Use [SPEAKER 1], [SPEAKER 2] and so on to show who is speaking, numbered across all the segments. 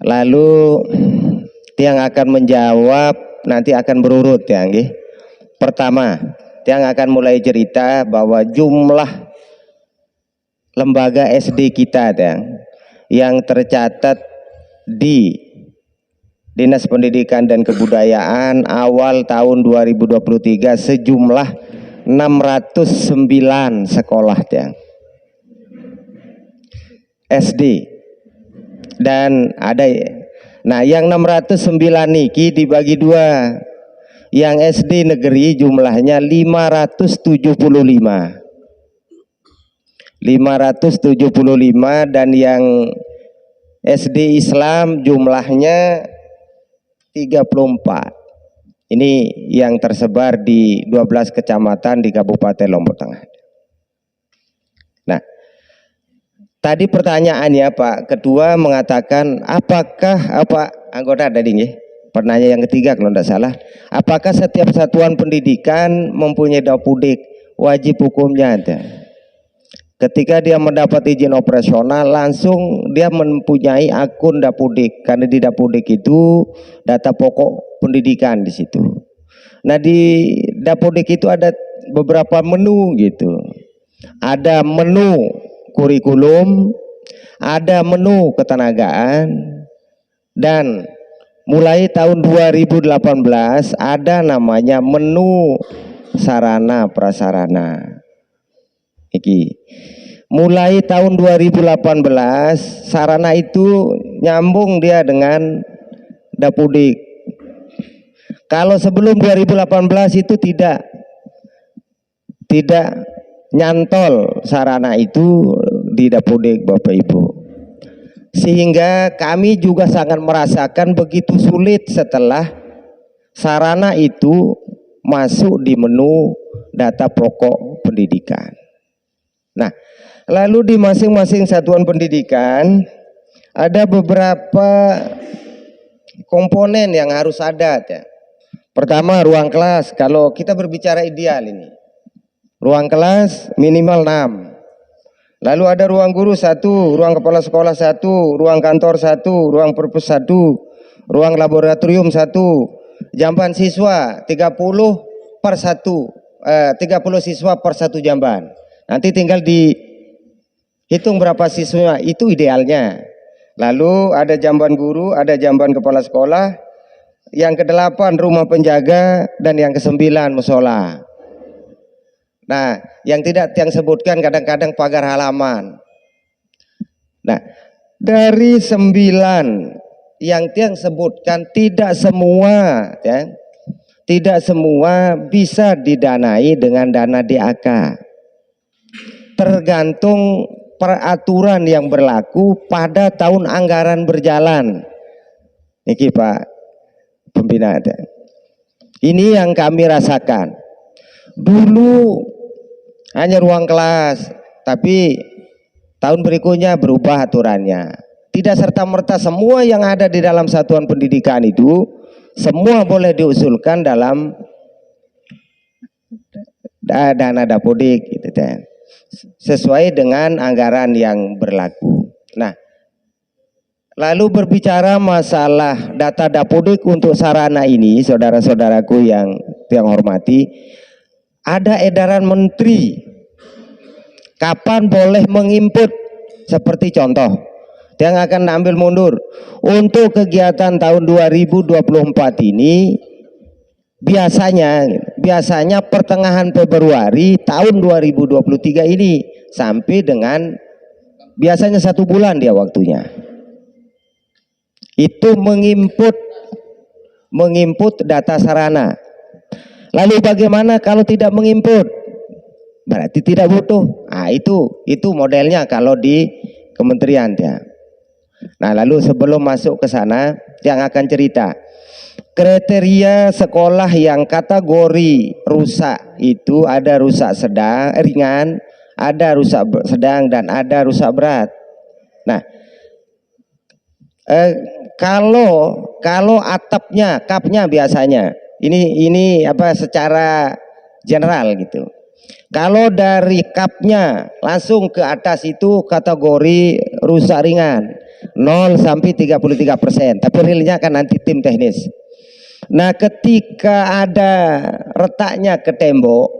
[SPEAKER 1] Lalu tiang akan menjawab nanti akan berurut ya, nggih. Pertama, tiang akan mulai cerita bahwa jumlah lembaga SD kita tiang yang tercatat di Dinas Pendidikan dan Kebudayaan awal tahun 2023 sejumlah 609 sekolah tiang SD. Dan ada, nah yang 609 niki dibagi dua. Yang SD negeri jumlahnya 575 dan yang SD Islam jumlahnya 34. Ini yang tersebar di 12 kecamatan di Kabupaten Lombok Tengah. Nah, tadi pertanyaannya Pak Ketua mengatakan apakah anggota tadi nggih? Pertanyaan yang ketiga kalau tidak salah, apakah setiap satuan pendidikan mempunyai dapudik? Wajib hukumnya ada. Ketika dia mendapat izin operasional langsung dia mempunyai akun dapudik, karena di dapudik itu data pokok pendidikan di situ. Nah di dapudik itu ada beberapa menu gitu. Ada menu kurikulum, ada menu ketenagaan, dan mulai tahun 2018 ada namanya menu sarana prasarana. Iki. Mulai tahun 2018 sarana itu nyambung dia dengan dapudik. Kalau sebelum 2018 itu tidak nyantol sarana itu di dapudik Bapak Ibu. Sehingga kami juga sangat merasakan begitu sulit setelah sarana itu masuk di menu data pokok pendidikan. Nah, lalu di masing-masing satuan pendidikan ada beberapa komponen yang harus ada ya. Pertama ruang kelas, kalau kita berbicara ideal ini. Ruang kelas minimal 6. Lalu ada ruang guru 1, ruang kepala sekolah 1, ruang kantor 1, ruang perpus 1, ruang laboratorium 1, jamban siswa 30 siswa per 1 jamban. Nanti tinggal dihitung berapa siswa, itu idealnya. Lalu ada jamban guru, ada jamban kepala sekolah, yang ke-8 rumah penjaga, dan yang ke-9 musola. Nah, yang tidak yang sebutkan kadang-kadang pagar halaman. Nah, dari 9 yang tiang sebutkan tidak semua ya, tidak semua bisa didanai dengan dana DAK. Tergantung peraturan yang berlaku pada tahun anggaran berjalan. Niki Pak Pembina ada. Ini yang kami rasakan. Dulu hanya ruang kelas, tapi tahun berikutnya berubah aturannya. Tidak serta-merta semua yang ada di dalam satuan pendidikan itu semua boleh diusulkan dalam dana dapudik gitu kan. Sesuai dengan anggaran yang berlaku. Nah, lalu berbicara masalah data dapudik untuk sarana ini, saudara-saudaraku yang hormati, ada edaran menteri kapan boleh menginput. Seperti contoh yang akan ambil mundur untuk kegiatan tahun 2024 ini biasanya pertengahan Februari tahun 2023 ini sampai dengan biasanya 1 bulan dia waktunya itu menginput data sarana. Lalu bagaimana kalau tidak menginput? Berarti tidak butuh. Nah, itu modelnya kalau di kementerian ya. Nah, lalu sebelum masuk ke sana yang akan cerita kriteria sekolah yang kategori rusak itu ada rusak sedang, ringan, ada rusak sedang, dan ada rusak berat. Nah, kalau atapnya, kapnya biasanya ini secara general gitu. Kalau dari kapnya langsung ke atas itu kategori rusak ringan. 0 sampai 33%, tapi realnya kan nanti tim teknis. Nah, ketika ada retaknya ke tembok,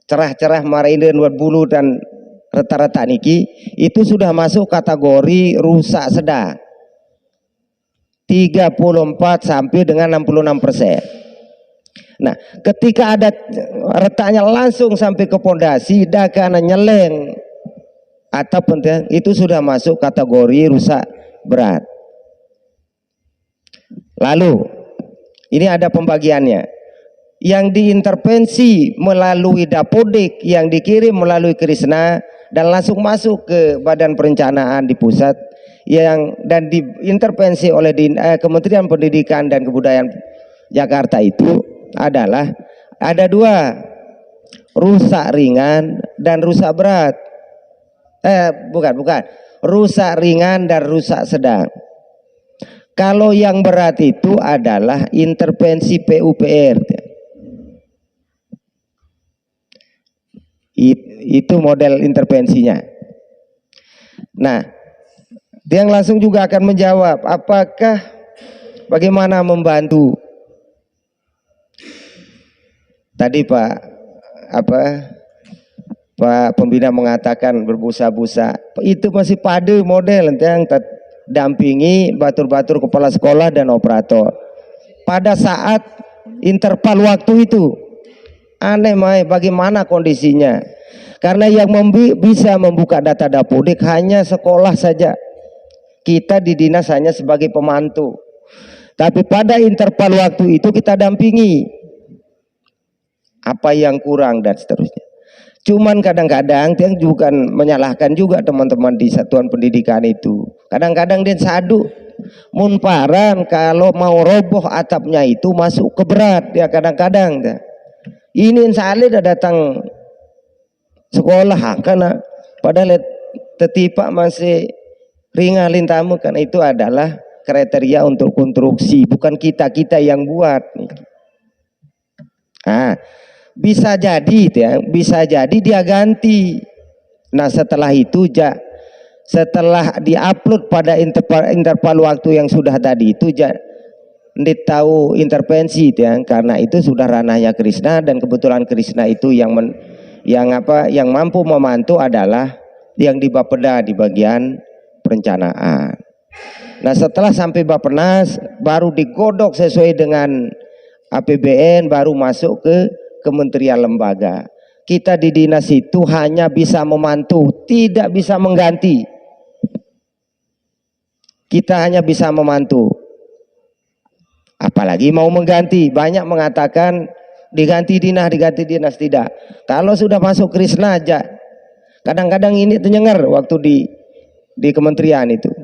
[SPEAKER 1] cerah-cerah marahin buat bulu dan retak-retak niki, itu sudah masuk kategori rusak sedang. 34 sampai dengan 66%. Nah, ketika ada retaknya langsung sampai ke pondasi, dah karena nyeleng atau penting, itu sudah masuk kategori rusak berat. Lalu ini ada pembagiannya. Yang diintervensi melalui dapodik yang dikirim melalui Krisna dan langsung masuk ke Badan Perencanaan di pusat dan diintervensi oleh Kementerian Pendidikan dan Kebudayaan Jakarta itu adalah ada 2, rusak ringan dan rusak berat. Bukan, rusak ringan dan rusak sedang. Kalau yang berat itu adalah intervensi PUPR. Itu model intervensinya. Nah, yang langsung juga akan menjawab apakah bagaimana membantu. Tadi Pak Pembina mengatakan berbusa-busa, itu masih pada model yang dampingi batur-batur kepala sekolah dan operator pada saat interval waktu itu. Aneh bagaimana kondisinya, karena yang bisa membuka data dapodik hanya sekolah saja, kita di dinas hanya sebagai pemantau, tapi pada interval waktu itu kita dampingi apa yang kurang dan seterusnya. Cuman kadang-kadang yang juga menyalahkan juga teman-teman di satuan pendidikan itu, kadang-kadang dia sadu munparan kalau mau roboh atapnya itu masuk ke berat ya, kadang-kadang ini salih datang sekolah karena padahal tetipak masih ringan tamu, karena itu adalah kriteria untuk konstruksi, bukan kita yang buat. Nah, bisa jadi dia ganti. Nah, setelah itu setelah diupload pada interval waktu yang sudah tadi itu tahu intervensi karena itu sudah ranahnya Krisna, dan kebetulan Krisna itu yang mampu memantau adalah yang di Bapeda di bagian perencanaan. Nah, setelah sampai Bappenas baru digodok sesuai dengan APBN, baru masuk ke kementerian lembaga. Kita di dinas itu hanya bisa memantau, tidak bisa mengganti. Kita hanya bisa memantau, apalagi mau mengganti. Banyak mengatakan diganti dinas, tidak. Kalau sudah masuk Krisna aja, kadang-kadang ini tenyengar waktu di kementerian itu.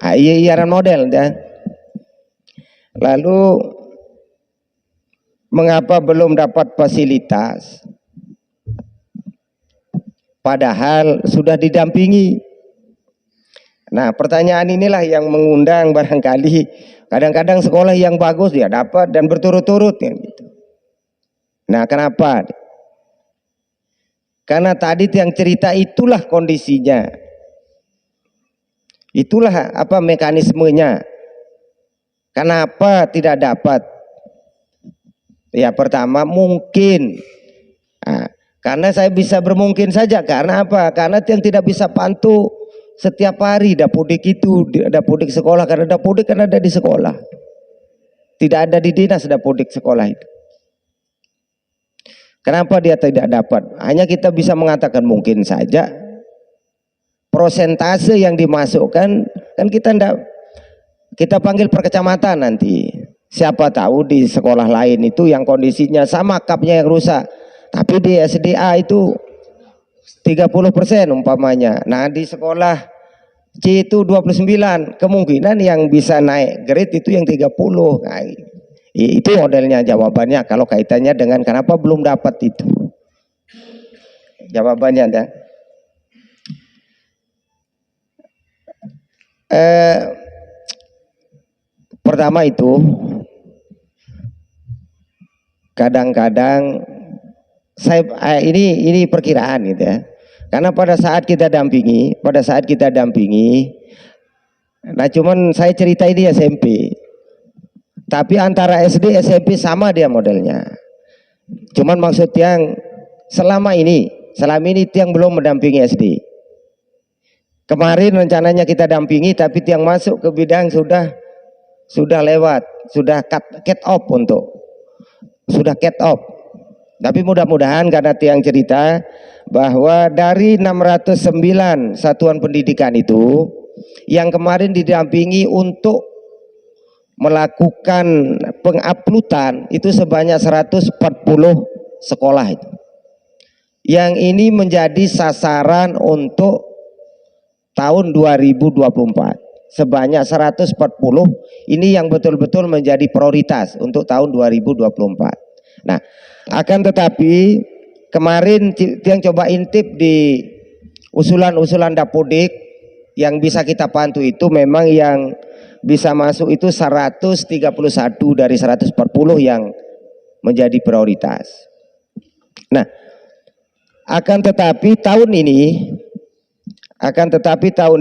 [SPEAKER 1] Iya model ya. Lalu mengapa belum dapat fasilitas? Padahal sudah didampingi. Nah, pertanyaan inilah yang mengundang barangkali kadang-kadang sekolah yang bagus dia dapat dan berturut-turut ya, gitu. Nah, kenapa? Karena tadi yang cerita itulah kondisinya. Itulah mekanismenya. Kenapa tidak dapat? Ya, pertama mungkin. Karena saya bisa bermungkin saja. Karena apa? Karena yang tidak bisa pantau setiap hari dapodik itu, dapodik sekolah, karena dapodik kan ada di sekolah. Tidak ada di dinas dapodik sekolah itu. Kenapa dia tidak dapat? Hanya kita bisa mengatakan mungkin saja. Prosentase yang dimasukkan kan kita panggil per kecamatan nanti. Siapa tahu di sekolah lain itu yang kondisinya sama kapnya yang rusak, tapi di SDA itu 30% umpamanya. Nah, di sekolah C itu 29, kemungkinan yang bisa naik grade itu yang 30. Nah, itu modelnya jawabannya kalau kaitannya dengan kenapa belum dapat itu. Jawabannya ya. Pertama itu kadang-kadang ini perkiraan gitu ya. Karena pada saat kita dampingi, nah cuman saya cerita ini SMP. Tapi antara SD SMP sama dia modelnya. Cuman maksud yang selama ini tiang belum mendampingi SD. Kemarin rencananya kita dampingi, tapi tiang masuk ke bidang sudah lewat, sudah cut off Tapi mudah-mudahan karena tiang cerita bahwa dari 609 satuan pendidikan itu yang kemarin didampingi untuk melakukan penguploadan itu sebanyak 140 sekolah itu. Yang ini menjadi sasaran untuk tahun 2024. Sebanyak 140 ini yang betul-betul menjadi prioritas untuk tahun 2024. Nah, akan tetapi kemarin yang coba intip di usulan-usulan Dapodik yang bisa kita pantau itu memang yang bisa masuk itu 131 dari 140 yang menjadi prioritas. Nah, akan tetapi tahun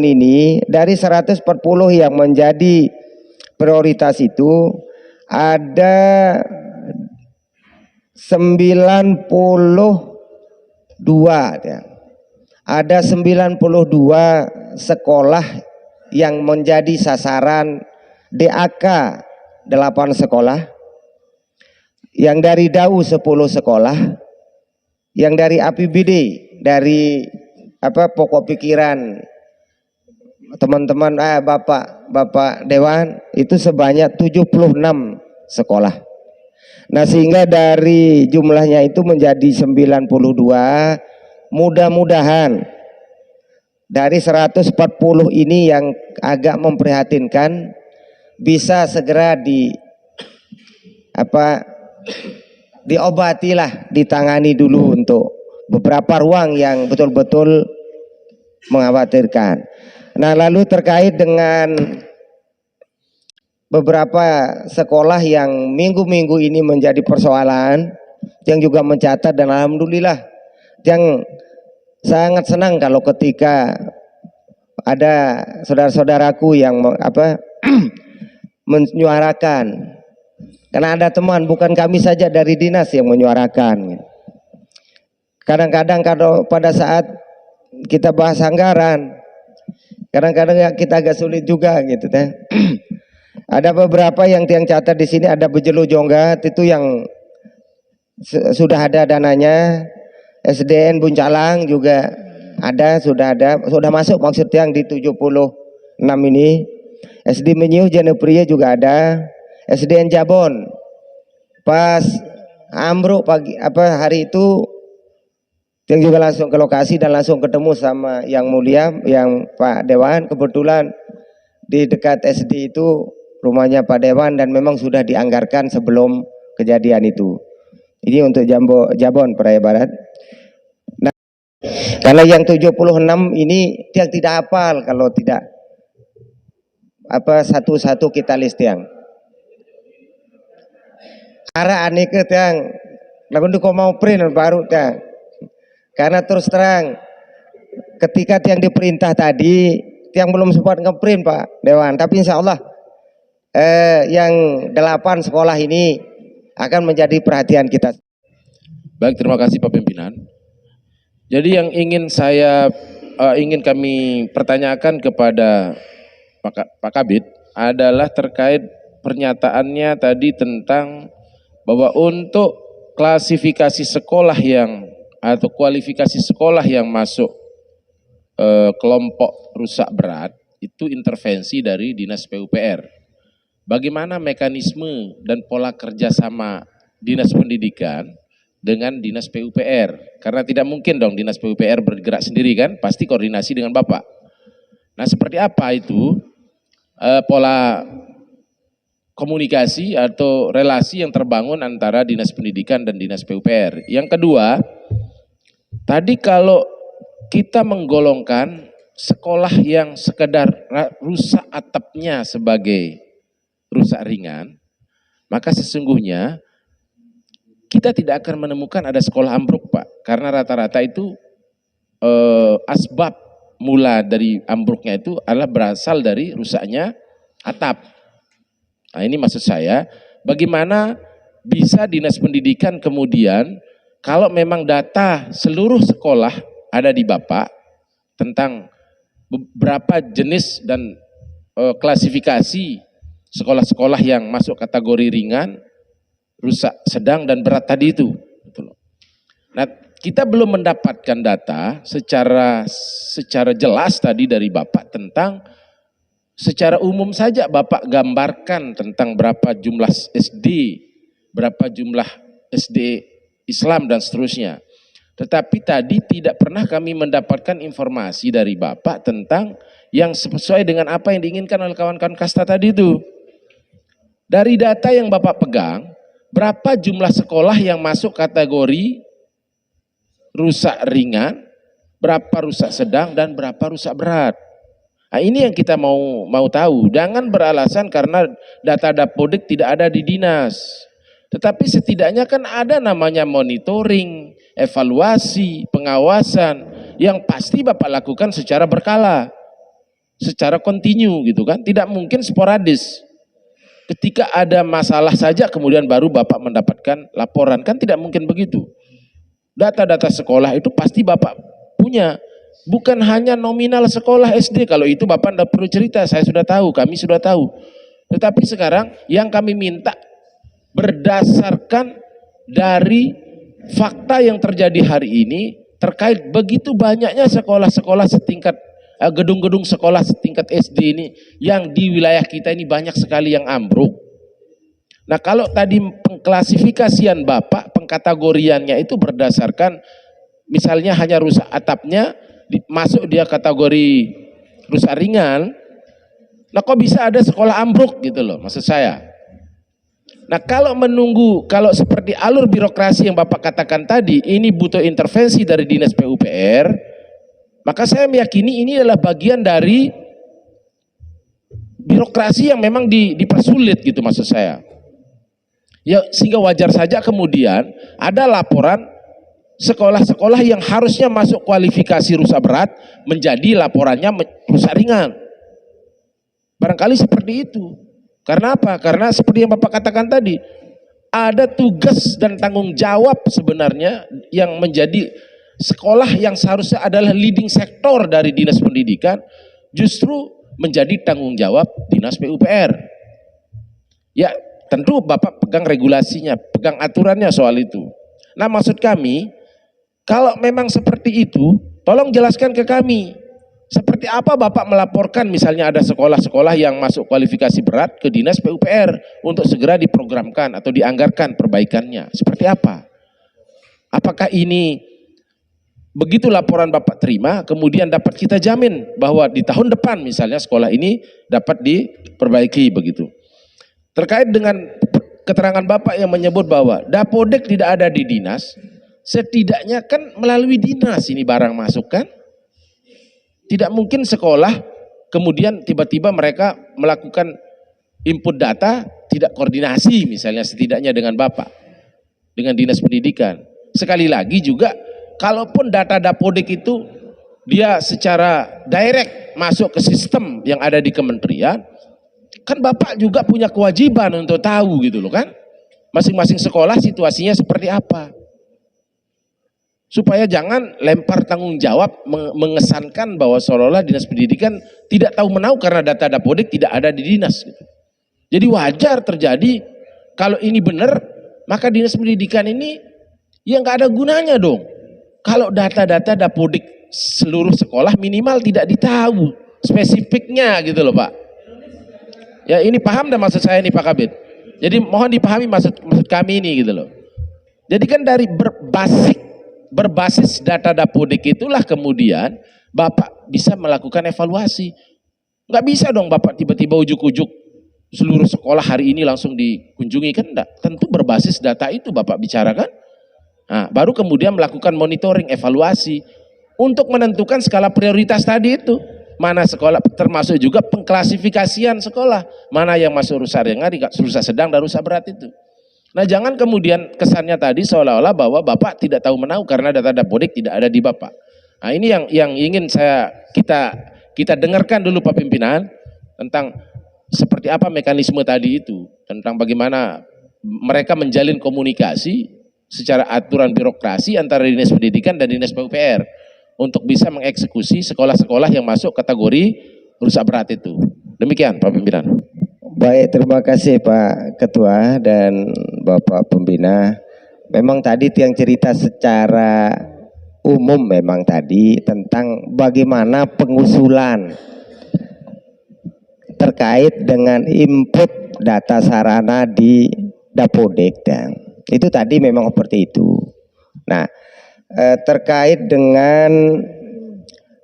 [SPEAKER 1] ini dari 140 yang menjadi prioritas itu ada 92 ya. Ada 92 sekolah yang menjadi sasaran DAK 8 sekolah, yang dari DAU 10 sekolah, yang dari APBD dari pokok pikiran teman-teman Bapak Dewan itu sebanyak 76 sekolah. Nah, sehingga dari jumlahnya itu menjadi 92. Mudah-mudahan dari 140 ini yang agak memprihatinkan bisa segera diobatilah, ditangani dulu untuk beberapa ruang yang betul-betul mengkhawatirkan. Nah, lalu terkait dengan beberapa sekolah yang minggu-minggu ini menjadi persoalan, yang juga mencatat, dan alhamdulillah yang sangat senang kalau ketika ada saudara-saudaraku yang menyuarakan, karena ada teman, bukan kami saja dari dinas yang menyuarakan. Kadang-kadang kalau pada saat kita bahas anggaran, kadang-kadang kita agak sulit juga gitu teh. Ada beberapa yang tiang catat di sini, ada Bejelu Jonggat itu yang sudah ada dananya, SDN Buncalang juga ada, sudah masuk maksud yang di 76 ini. SD Menyiu Janepria juga ada, SDN Jabon pas ambruk hari itu yang juga langsung ke lokasi dan langsung ketemu sama yang mulia, yang Pak Dewan. Kebetulan di dekat SD itu rumahnya Pak Dewan dan memang sudah dianggarkan sebelum kejadian itu. Ini untuk Jabon Praia Barat. Nah, kalau yang 76 ini dia tidak hafal kalau tidak satu-satu kita list yang. Arah aneh ke yang lalu kau mau print baru yang. Karena terus terang ketika yang diperintah tadi yang belum sempat ngeprint Pak Dewan, tapi insya Allah yang 8 sekolah ini akan menjadi perhatian kita.
[SPEAKER 2] Baik, terima kasih Pak Pimpinan. Jadi yang ingin kami pertanyakan kepada Pak Kabid adalah terkait pernyataannya tadi tentang bahwa untuk klasifikasi sekolah atau kualifikasi sekolah yang masuk kelompok rusak berat itu intervensi dari Dinas PUPR. Bagaimana mekanisme dan pola kerjasama Dinas Pendidikan dengan Dinas PUPR? Karena tidak mungkin dong Dinas PUPR bergerak sendiri kan, pasti koordinasi dengan Bapak. Nah, seperti apa itu pola komunikasi atau relasi yang terbangun antara Dinas Pendidikan dan Dinas PUPR? Yang kedua, tadi kalau kita menggolongkan sekolah yang sekedar rusak atapnya sebagai rusak ringan, maka sesungguhnya kita tidak akan menemukan ada sekolah ambruk Pak, karena rata-rata itu asbab mula dari ambruknya itu adalah berasal dari rusaknya atap. Nah, ini maksud saya, bagaimana bisa Dinas Pendidikan kemudian kalau memang data seluruh sekolah ada di Bapak tentang beberapa jenis dan klasifikasi sekolah-sekolah yang masuk kategori ringan, rusak sedang dan berat tadi itu. Nah, kita belum mendapatkan data secara jelas tadi dari Bapak tentang secara umum saja Bapak gambarkan tentang berapa jumlah SD, berapa jumlah SD Islam dan seterusnya. Tetapi tadi tidak pernah kami mendapatkan informasi dari Bapak tentang yang sesuai dengan apa yang diinginkan oleh kawan-kawan kasta tadi itu. Dari data yang Bapak pegang, berapa jumlah sekolah yang masuk kategori rusak ringan, berapa rusak sedang, dan berapa rusak berat. Nah, ini yang kita mau tahu. Jangan beralasan karena data Dapodik tidak ada di dinas. Tetapi setidaknya kan ada namanya monitoring, evaluasi, pengawasan yang pasti Bapak lakukan secara berkala, secara kontinu gitu kan. Tidak mungkin sporadis. Ketika ada masalah saja kemudian baru Bapak mendapatkan laporan, kan tidak mungkin begitu. Data-data sekolah itu pasti Bapak punya. Bukan hanya nominal sekolah SD, kalau itu Bapak tidak perlu cerita, saya sudah tahu, kami sudah tahu. Tetapi sekarang yang kami minta berdasarkan dari fakta yang terjadi hari ini terkait begitu banyaknya sekolah-sekolah setingkat gedung-gedung sekolah setingkat SD ini yang di wilayah kita ini banyak sekali yang ambruk. Nah, kalau tadi pengklasifikasian Bapak, pengkategoriannya itu berdasarkan misalnya hanya rusak atapnya, masuk dia kategori rusak ringan. Nah, kok bisa ada sekolah ambruk gitu loh maksud saya. Nah, kalau menunggu, kalau seperti alur birokrasi yang Bapak katakan tadi, ini butuh intervensi dari Dinas PUPR, maka saya meyakini ini adalah bagian dari birokrasi yang memang dipersulit gitu maksud saya. Ya, sehingga wajar saja kemudian ada laporan sekolah-sekolah yang harusnya masuk kualifikasi rusak berat menjadi laporannya rusak ringan. Barangkali seperti itu. Karena apa? Karena seperti yang Bapak katakan tadi, ada tugas dan tanggung jawab sebenarnya yang menjadi sekolah yang seharusnya adalah leading sektor dari Dinas Pendidikan justru menjadi tanggung jawab Dinas PUPR. Ya, tentu Bapak pegang regulasinya, pegang aturannya soal itu. Nah, maksud kami, kalau memang seperti itu, tolong jelaskan ke kami. Seperti apa Bapak melaporkan misalnya ada sekolah-sekolah yang masuk kualifikasi berat ke Dinas PUPR untuk segera diprogramkan atau dianggarkan perbaikannya. Seperti apa? Apakah ini begitu laporan Bapak terima, kemudian dapat kita jamin bahwa di tahun depan misalnya sekolah ini dapat diperbaiki begitu. Terkait dengan keterangan Bapak yang menyebut bahwa Dapodik tidak ada di dinas, setidaknya kan melalui dinas ini barang masuk kan? Tidak mungkin sekolah kemudian tiba-tiba mereka melakukan input data tidak koordinasi misalnya setidaknya dengan Bapak, dengan Dinas Pendidikan. Sekali lagi juga kalaupun data Dapodik itu dia secara direct masuk ke sistem yang ada di kementerian, kan Bapak juga punya kewajiban untuk tahu gitu loh kan, masing-masing sekolah situasinya seperti apa, supaya jangan lempar tanggung jawab mengesankan bahwa seolah-olah Dinas Pendidikan tidak tahu menahu karena data Dapodik tidak ada di dinas gitu. Jadi wajar terjadi kalau ini benar, maka Dinas Pendidikan ini ya nggak ada gunanya dong kalau data-data Dapodik seluruh sekolah minimal tidak ditahu spesifiknya gitu loh Pak. Ya, ini paham dah maksud saya nih Pak Kabid. Jadi mohon dipahami maksud kami ini gitu loh. Jadi kan dari berbasis data Dapodik itulah kemudian Bapak bisa melakukan evaluasi. Nggak bisa dong Bapak tiba-tiba ujuk-ujuk seluruh sekolah hari ini langsung dikunjungi, kan enggak. Tentu berbasis data itu Bapak bicarakan. Nah, baru kemudian melakukan monitoring, evaluasi untuk menentukan skala prioritas tadi itu. Mana sekolah, termasuk juga pengklasifikasian sekolah, mana yang masuk rusak ringan, rusak sedang dan rusak berat itu. Nah, jangan kemudian kesannya tadi seolah-olah bahwa Bapak tidak tahu menahu karena data Dapodik tidak ada di Bapak. Nah, ini yang ingin kita dengarkan dulu Pak Pimpinan tentang seperti apa mekanisme tadi itu, tentang bagaimana mereka menjalin komunikasi secara aturan birokrasi antara Dinas Pendidikan dan Dinas PUPR untuk bisa mengeksekusi sekolah-sekolah yang masuk kategori rusak berat itu. Demikian Pak Pimpinan.
[SPEAKER 1] Baik, terima kasih Pak Ketua dan Bapak Pembina. Memang tadi yang cerita secara umum memang tadi tentang bagaimana pengusulan terkait dengan input data sarana di Dapodek, dan itu tadi memang seperti itu. Nah, terkait dengan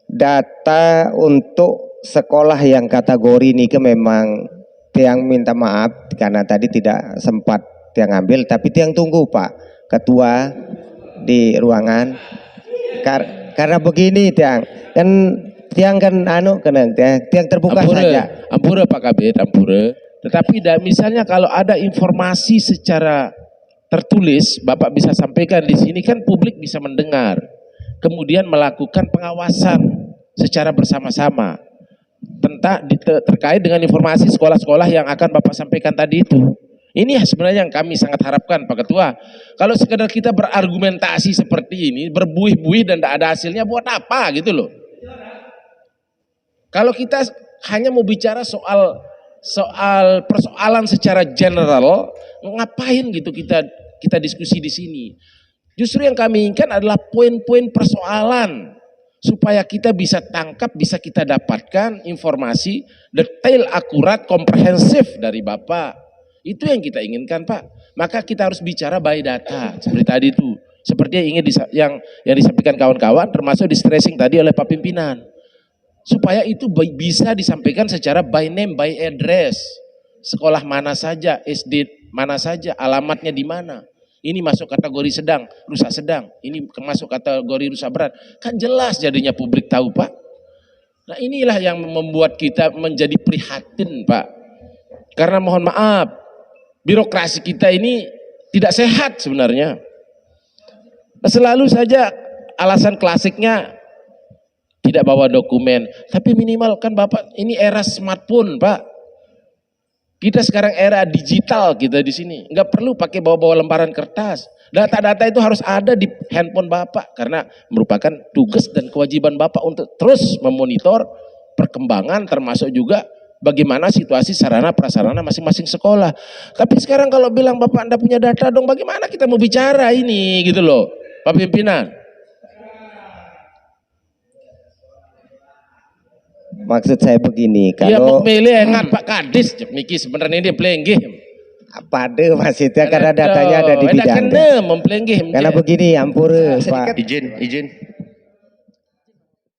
[SPEAKER 1] data untuk sekolah yang kategori ini memang tiang minta maaf karena tadi tidak sempat tiang ambil, tapi tiang tunggu Pak Ketua di ruangan. Karena begini tiang kan tiang terbuka saja.
[SPEAKER 2] Ampura Pak Kabid, ampura. Tetapi misalnya kalau ada informasi secara tertulis, Bapak bisa sampaikan di sini kan publik bisa mendengar. Kemudian melakukan pengawasan secara bersama-sama terkait dengan informasi sekolah-sekolah yang akan Bapak sampaikan tadi itu. Ini sebenarnya yang kami sangat harapkan Pak Ketua. Kalau sekedar kita berargumentasi seperti ini, berbuih-buih dan tidak ada hasilnya, buat apa gitu loh. Kalau kita hanya mau bicara soal persoalan secara general, ngapain gitu kita diskusi di sini. Justru yang kami inginkan adalah poin-poin persoalan supaya kita bisa tangkap, bisa kita dapatkan informasi detail, akurat, komprehensif dari Bapak. Itu yang kita inginkan Pak. Maka kita harus bicara by data seperti tadi itu. Seperti yang disampaikan kawan-kawan, termasuk di stressing tadi oleh Pak Pimpinan. Supaya itu bisa disampaikan secara by name, by address. Sekolah mana saja, SD mana saja, alamatnya di mana. Ini masuk kategori sedang, rusak sedang. Ini masuk kategori rusak berat. Kan jelas jadinya publik tahu Pak. Nah inilah yang membuat kita menjadi prihatin Pak. Karena mohon maaf, birokrasi kita ini tidak sehat sebenarnya. Nah, selalu saja alasan klasiknya tidak bawa dokumen, tapi minimal kan Bapak ini era smartphone Pak. Kita sekarang era digital kita di sini, nggak perlu pakai bawa-bawa lembaran kertas. Data-data itu harus ada di handphone Bapak karena merupakan tugas dan kewajiban Bapak untuk terus memonitor perkembangan termasuk juga bagaimana situasi sarana prasarana masing-masing sekolah. Tapi sekarang kalau bilang Bapak Anda punya data dong, bagaimana kita mau bicara ini gitu loh, Pak Pimpinan.
[SPEAKER 1] Maksud saya begini,
[SPEAKER 2] Ya
[SPEAKER 1] kalau
[SPEAKER 2] milih engat Pak Kadis, Miki sebenarnya dia pelenggih.
[SPEAKER 1] pada maksudnya karena datanya ada di bidang.
[SPEAKER 2] Karena begini,
[SPEAKER 1] Karena begini, ampura Pak.
[SPEAKER 3] Izin.